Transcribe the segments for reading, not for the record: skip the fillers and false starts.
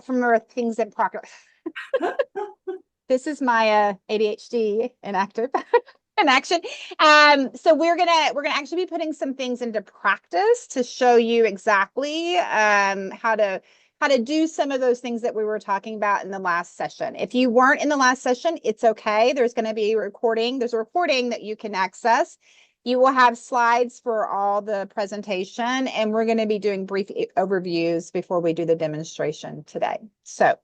from our things in progress. This is my ADHD inactive in action. So we're gonna actually be putting some things into practice to show you exactly how to do some of those things that we were talking about in the last session. If you weren't in the last session, it's okay. There's going to be a recording. There's a recording that you can access. You will have slides for all the presentation, and we're going to be doing brief overviews before we do the demonstration today. So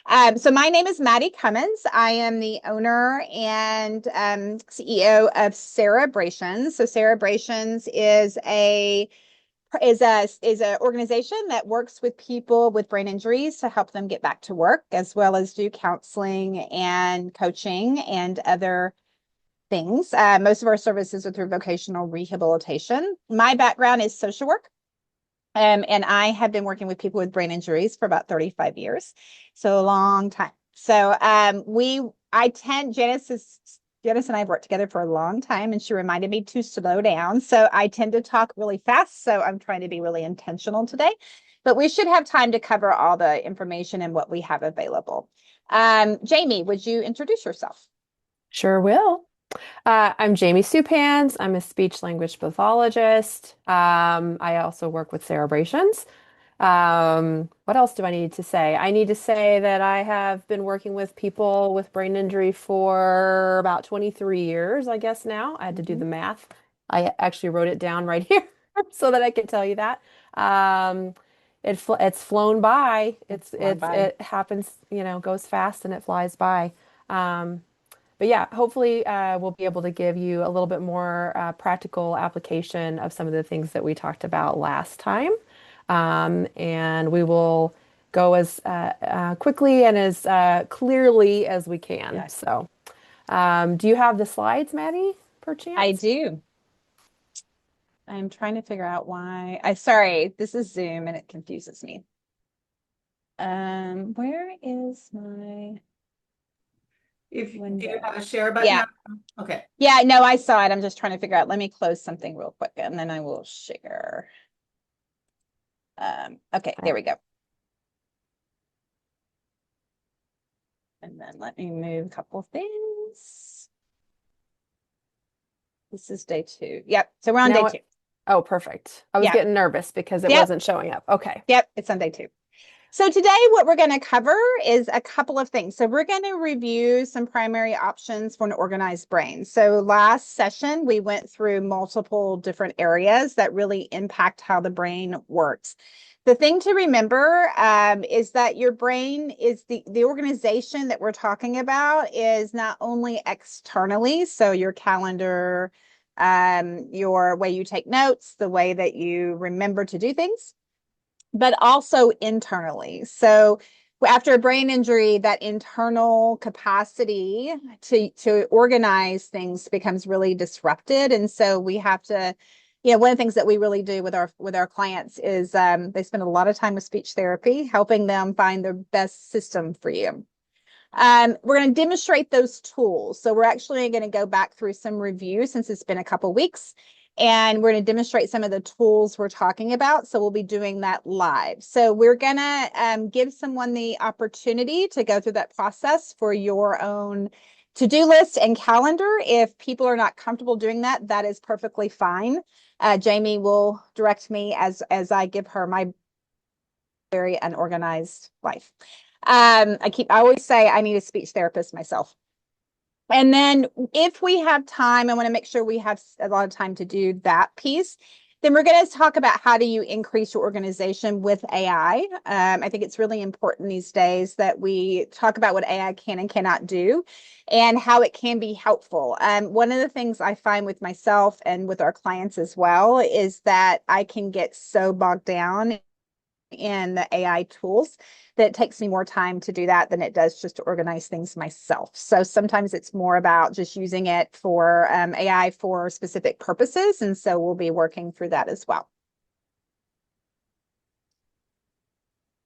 my name is Maddie Cummins. I am the owner and CEO of Cerebrations. So Cerebrations is a organization that works with people with brain injuries to help them get back to work, as well as do counseling and coaching and other things. Most of our services are through vocational rehabilitation. My background is social work. And I have been working with people with brain injuries for about 35 years. So a long time. So Janice and I have worked together for a long time, and she reminded me to slow down. So I tend to talk really fast. So I'm trying to be really intentional today, but we should have time to cover all the information and what we have available. Jamie, would you introduce yourself? Sure will. I'm Jamie Supans. I'm a speech language pathologist. I also work with Cerebrations. What else do I need to say? I need to say that I have been working with people with brain injury for about 23 years, I guess now. I had to do the math. I actually wrote it down right here so that I can tell you that. It's flown by. It happens, goes fast and it flies by. Um, but yeah, hopefully we'll be able to give you a little bit more practical application of some of the things that we talked about last time. And we will go as quickly and as clearly as we can. Yes, So, do you have the slides, Maddie, I perchance? do. I'm trying to figure out why. Sorry, this is Zoom and it confuses me. Where is my If do you have window? a share button Yeah. up? Okay. Yeah, no, I saw it. I'm just trying to figure out. Let me close something real quick and then I will share. Okay, there we go. And then let me move a couple of things. This is day 2. Yep. So we're on day Now, 2. oh, perfect. I was Yeah. getting nervous because it Yep. wasn't showing up. Okay. Yep. It's on day 2. So today what we're going to cover is a couple of things. So we're going to review some primary options for an organized brain. So last session, we went through multiple different areas that really impact how the brain works. The thing to remember is that your brain is the organization that we're talking about is not only externally, so your calendar, your way you take notes, the way that you remember to do things, but also internally. So after a brain injury, that internal capacity to organize things becomes really disrupted. And so we have to, one of the things that we really do with our clients is they spend a lot of time with speech therapy, helping them find the best system for you. We're going to demonstrate those tools. So we're actually going to go back through some review since it's been a couple weeks, and we're going to demonstrate some of the tools we're talking about. So we'll be doing that live. So we're going to give someone the opportunity to go through that process for your own to-do list and calendar. If people are not comfortable doing that, that is perfectly fine. Jamie will direct me as I give her my very unorganized life. I always say I need a speech therapist myself. And then if we have time, I want to make sure we have a lot of time to do that piece. Then we're going to talk about how do you increase your organization with AI. I think it's really important these days that we talk about what AI can and cannot do and how it can be helpful. One of the things I find with myself and with our clients as well is that I can get so bogged down in the AI tools that it takes me more time to do that than it does just to organize things myself. So sometimes it's more about just using it for AI for specific purposes. And so we'll be working through that as well.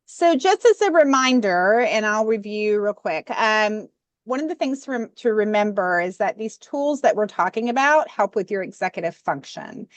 So just as a reminder, and I'll review real quick, one of the things to remember is that these tools that we're talking about help with your executive function.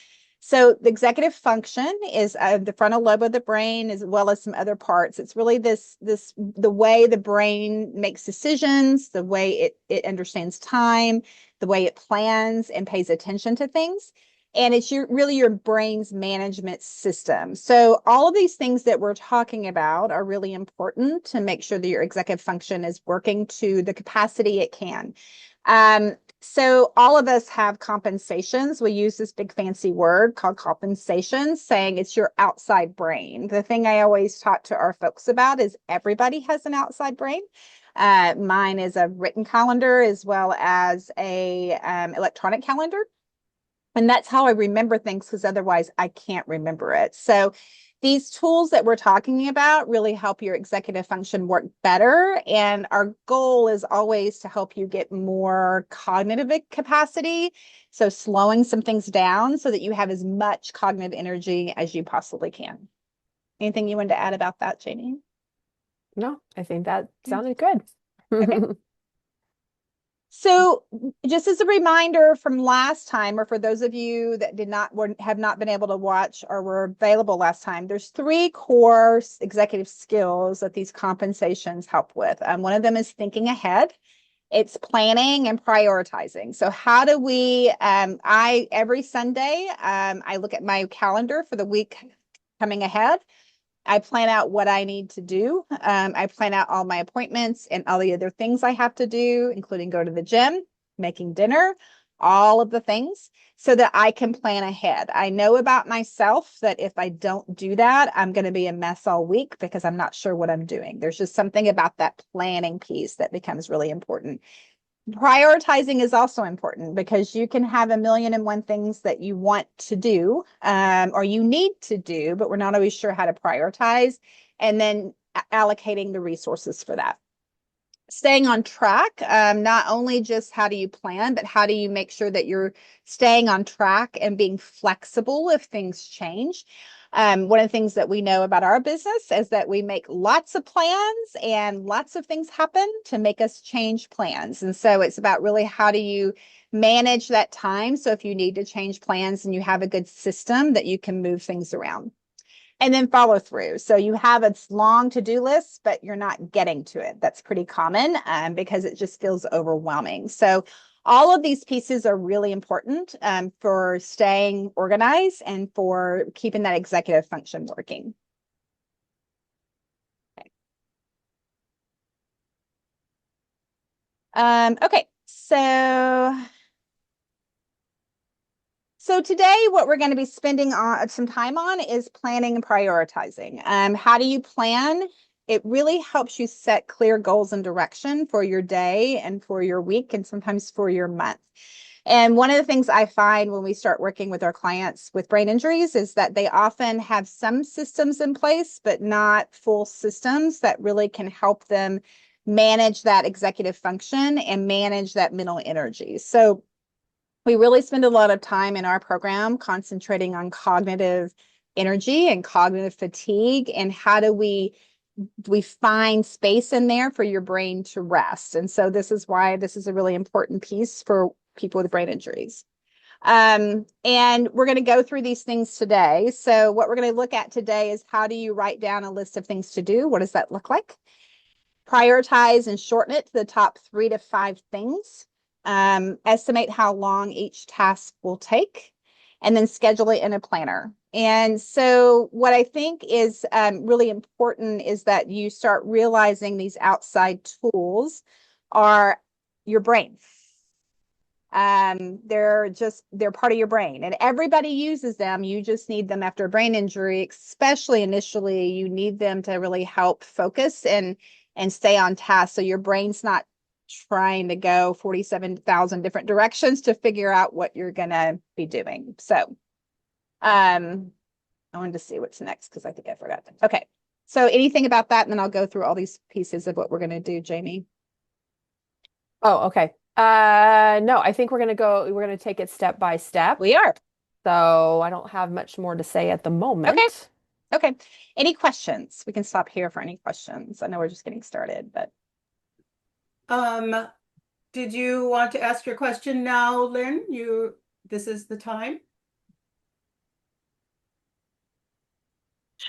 So the executive function is the frontal lobe of the brain, as well as some other parts. It's really the way the brain makes decisions, the way it understands time, the way it plans and pays attention to things. And it's really your brain's management system. So all of these things that we're talking about are really important to make sure that your executive function is working to the capacity it can. So all of us have compensations. We use this big fancy word called compensations, saying it's your outside brain. The thing I always talk to our folks about is everybody has an outside brain. Mine is a written calendar as well as a electronic calendar. And that's how I remember things, because otherwise I can't remember it. So these tools that we're talking about really help your executive function work better. And our goal is always to help you get more cognitive capacity. So slowing some things down so that you have as much cognitive energy as you possibly can. Anything you wanted to add about that, Jamie? No, I think that sounded good. Okay. So just as a reminder from last time, or for those of you that have not been able to watch or were available last time, there's 3 core executive skills that these compensations help with. One of them is thinking ahead. It's planning and prioritizing. So how do we, every Sunday, I look at my calendar for the week coming ahead. I plan out what I need to do. I plan out all my appointments and all the other things I have to do, including go to the gym, making dinner, all of the things, so that I can plan ahead. I know about myself that if I don't do that, I'm going to be a mess all week because I'm not sure what I'm doing. There's just something about that planning piece that becomes really important. Prioritizing is also important because you can have 1,000,001 things that you want to do or you need to do, but we're not always sure how to prioritize, and then allocating the resources for that. Staying on track, not only just how do you plan, but how do you make sure that you're staying on track and being flexible if things change. One of the things that we know about our business is that we make lots of plans and lots of things happen to make us change plans. And so it's about really how do you manage that time. So if you need to change plans and you have a good system that you can move things around. And then follow through. So you have a long to-do list, but you're not getting to it. That's pretty common because it just feels overwhelming. So all of these pieces are really important for staying organized and for keeping that executive function working. Okay, so today, what we're going to be spending some time on is planning and prioritizing. How do you plan? It really helps you set clear goals and direction for your day and for your week and sometimes for your month. And one of the things I find when we start working with our clients with brain injuries is that they often have some systems in place, but not full systems that really can help them manage that executive function and manage that mental energy. So we really spend a lot of time in our program concentrating on cognitive energy and cognitive fatigue, and how do we find space in there for your brain to rest. And so this is why this is a really important piece for people with brain injuries. And we're going to go through these things today. So what we're going to look at today is how do you write down a list of things to do? What does that look like? Prioritize and shorten it to the top 3 to 5 things. Estimate how long each task will take, and then schedule it in a planner. And so what I think is really important is that you start realizing these outside tools are your brain. They're part of your brain, and everybody uses them. You just need them after a brain injury, especially initially. You need them to really help focus and stay on task. So your brain's not trying to go 47,000 different directions to figure out what you're going to be doing. So I wanted to see what's next because I think I forgot. Okay. So anything about that, and then I'll go through all these pieces of what we're going to do, Jamie. Oh, okay. No, I think we're going to take it step by step. We are. So I don't have much more to say at the moment. Okay. Any questions? We can stop here for any questions. I know we're just getting started, but. Did you want to ask your question now, Lynn? This is the time.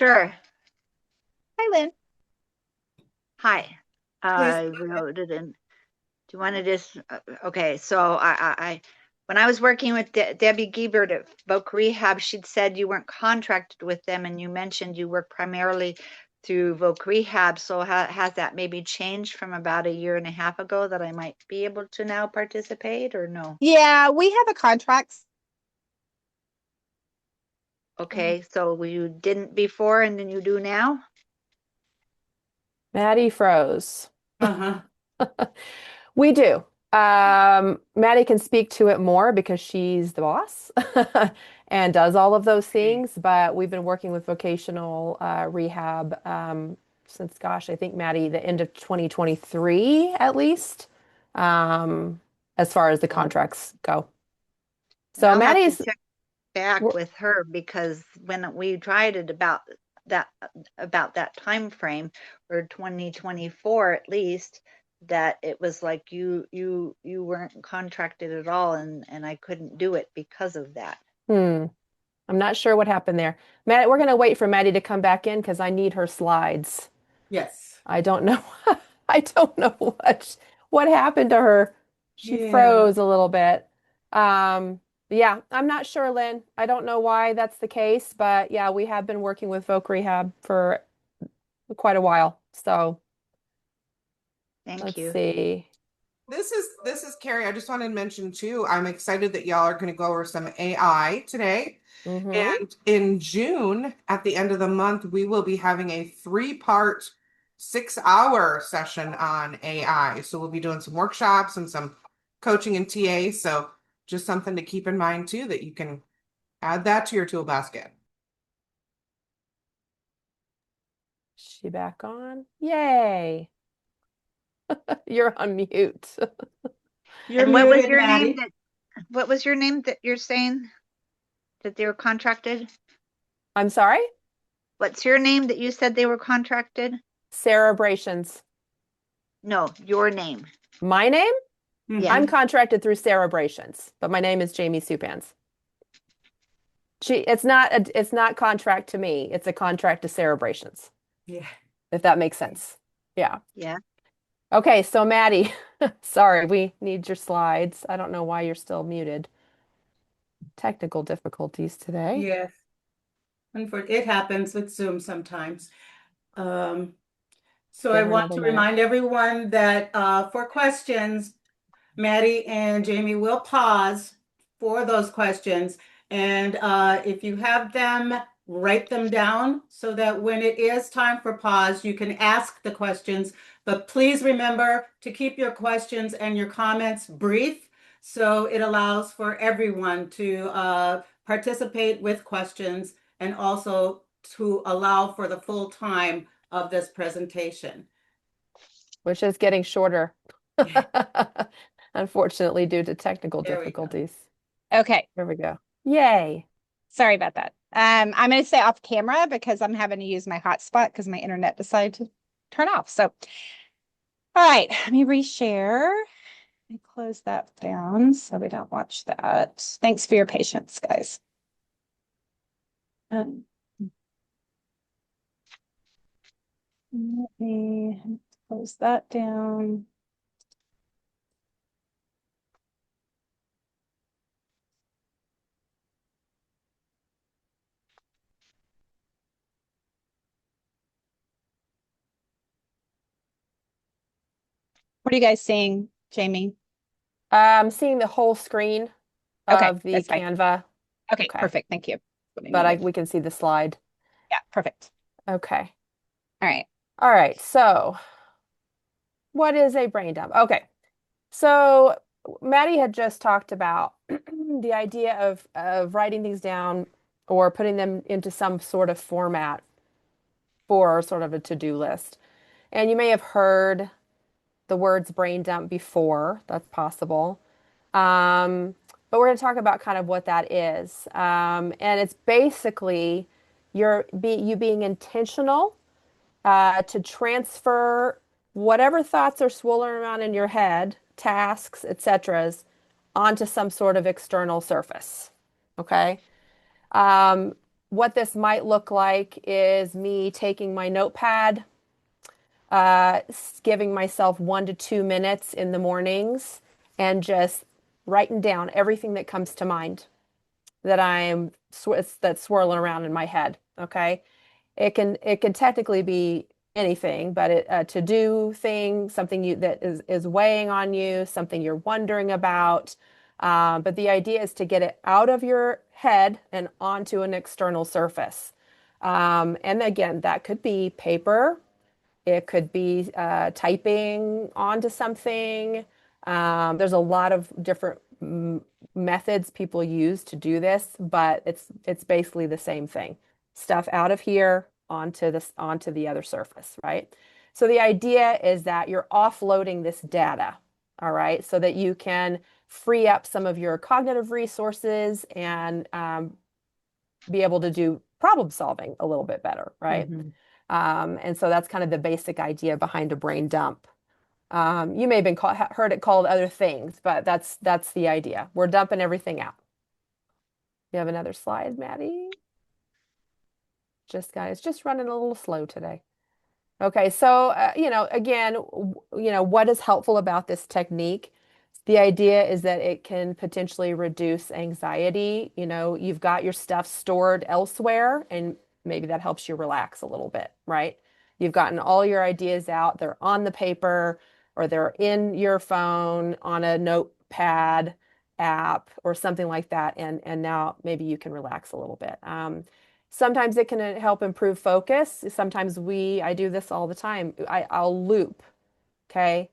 Sure. Hi, Lynn. Hi. Please. I wrote it in. Do you want to just, okay, so when I was working with Debbie Giebert at Voc Rehab, she'd said you weren't contracted with them and you mentioned you work primarily through Voc Rehab. So has that maybe changed from about a year and a half ago that I might be able to now participate or no? Yeah, we have a contract. Okay, so you didn't before and then you do now? Maddie froze. Uh-huh. We do. Maddie can speak to it more because she's the boss and does all of those things. But we've been working with vocational rehab since, gosh, I think Maddie, the end of 2023 at least, as far as the contracts go. And So I'll have to Maddie's, check back with her because when we tried it that about that time frame or 2024 at least, that it was like you weren't contracted at all and I couldn't do it because of that. I'm not sure what happened there. Matt, we're going to wait for Maddie to come back in because I need her slides. Yes. I don't know. I don't know what happened to her. She Yeah. froze a little bit. Um, yeah, I'm not sure, Lynn. I don't know why that's the case, but yeah, we have been working with Voc Rehab for quite a while. So Thank let's you. see. This is Carrie. I just wanted to mention too, I'm excited that y'all are going to go over some AI today. Mm-hmm. And in June, at the end of the month, we will be having a three-part, 6-hour session on AI. So we'll be doing some workshops and some coaching and TA. So just something to keep in mind too, that you can add that to your tool basket. She back on? Yay. You're on mute. You're And what was muted, your name Maddie. what was your name that you're saying that they were contracted? I'm sorry? What's your name that you said they were contracted? Cerebrations. No, your name. My name? Yeah. I'm contracted through Cerebrations, but my name is Jamie Supans. It's not contract to me. It's a contract to Cerebrations, Yeah. if that makes sense. Yeah. Yeah. Okay, so Maddie, sorry, we need your slides. I don't know why you're still muted. Technical difficulties today. Yes. It happens with Zoom sometimes. Um, so I Give her want another to minute. remind everyone that for questions, Maddie and Jamie will pause for those questions. And if you have them, write them down so that when it is time for pause, you can ask the questions. But please remember to keep your questions and your comments brief so it allows for everyone to participate with questions and also to allow for the full time of this presentation. Which is getting shorter, unfortunately, due to technical There we go. difficulties. Okay. Here we go. Yay. Sorry about that. I'm going to stay off camera because I'm having to use my hotspot because my internet decided to turn off. So, all right, let me reshare and close that down so we don't watch that. Thanks for your patience, guys. Let me close that down. What are you guys seeing, Jamie? I'm seeing the whole screen Okay, of the that's fine. Canva. Okay, Okay. perfect. Thank you. But we can see the slide. Yeah, perfect. Okay. All right. All right. So what is a brain dump? Okay. So Maddie had just talked about the idea of writing things down or putting them into some sort of format for sort of a to-do list. And you may have heard the words brain dump before. That's possible. But we're going to talk about kind of what that is. And it's basically you being intentional to transfer whatever thoughts are swirling around in your head, tasks, etc., onto some sort of external surface. Okay. what this might look like is me taking my notepad, giving myself 1 to 2 minutes in the mornings and just writing down everything that comes to mind that that's swirling around in my head. Okay. It can technically be anything, but a to-do thing, something that is weighing on you, something you're wondering about. But the idea is to get it out of your head and onto an external surface. And again, that could be paper. It could be typing onto something. There's a lot of different methods people use to do this, but it's basically the same thing. Stuff out of here onto the other surface, right? So the idea is that you're offloading this data, all right, so that you can free up some of your cognitive resources and be able to do problem solving a little bit better, right? And so that's kind of the basic idea behind a brain dump. You may have heard it called other things, but that's the idea. We're dumping everything out. You have another slide, Maddie? It's just running a little slow today. Okay, so again, what is helpful about this technique? The idea is that it can potentially reduce anxiety. You've got your stuff stored elsewhere, and maybe that helps you relax a little bit, right? You've gotten all your ideas out, they're on the paper, or they're in your phone on a notepad app or something like that, and now maybe you can relax a little bit. Sometimes it can help improve focus. Sometimes I do this all the time. I'll loop, okay,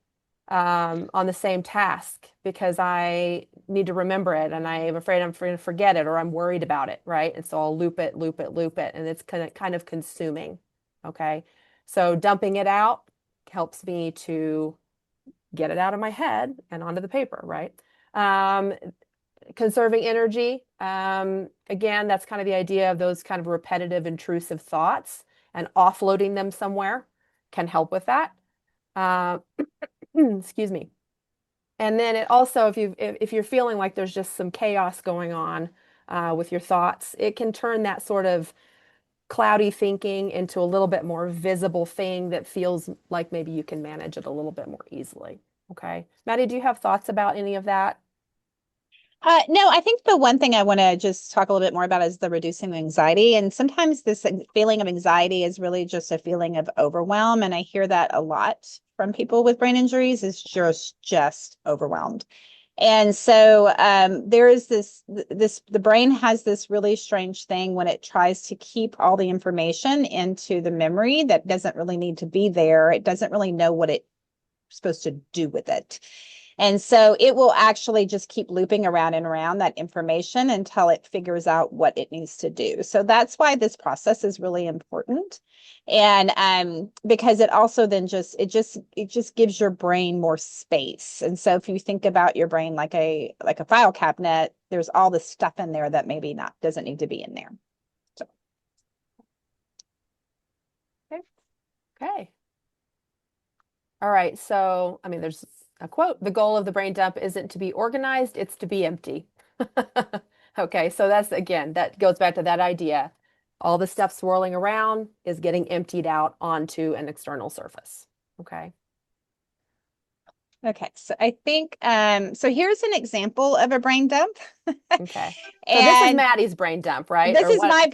on the same task because I need to remember it and I am afraid I'm going to forget it or I'm worried about it, right? And so I'll loop it, and it's kind of consuming, okay? So dumping it out helps me to get it out of my head and onto the paper, right? Conserving energy. Again, that's kind of the idea of those kind of repetitive, intrusive thoughts, and offloading them somewhere can help with that. Excuse me. And then it also, if you're feeling like there's just some chaos going on with your thoughts, it can turn that sort of cloudy thinking into a little bit more visible thing that feels like maybe you can manage it a little bit more easily. Okay. Maddie, do you have thoughts about any of that? No, I think the one thing I want to just talk a little bit more about is the reducing anxiety. And sometimes this feeling of anxiety is really just a feeling of overwhelm. And I hear that a lot from people with brain injuries is just overwhelmed. And so there is the brain has this really strange thing when it tries to keep all the information into the memory that doesn't really need to be there. It doesn't really know what it's supposed to do with it. And so it will actually just keep looping around and around that information until it figures out what it needs to do. So that's why this process is really important. And because it also then just gives your brain more space. And so if you think about your brain like a file cabinet, there's all this stuff in there that maybe doesn't need to be in there. So Okay. All right. So, there's a quote: the goal of the brain dump isn't to be organized, it's to be empty. Okay. So that goes back to that idea. All the stuff swirling around is getting emptied out onto an external surface. Okay. Okay, so I think so here's an example of a brain dump. Okay. So this is And Maddie's brain dump, right? this Or is what? my brain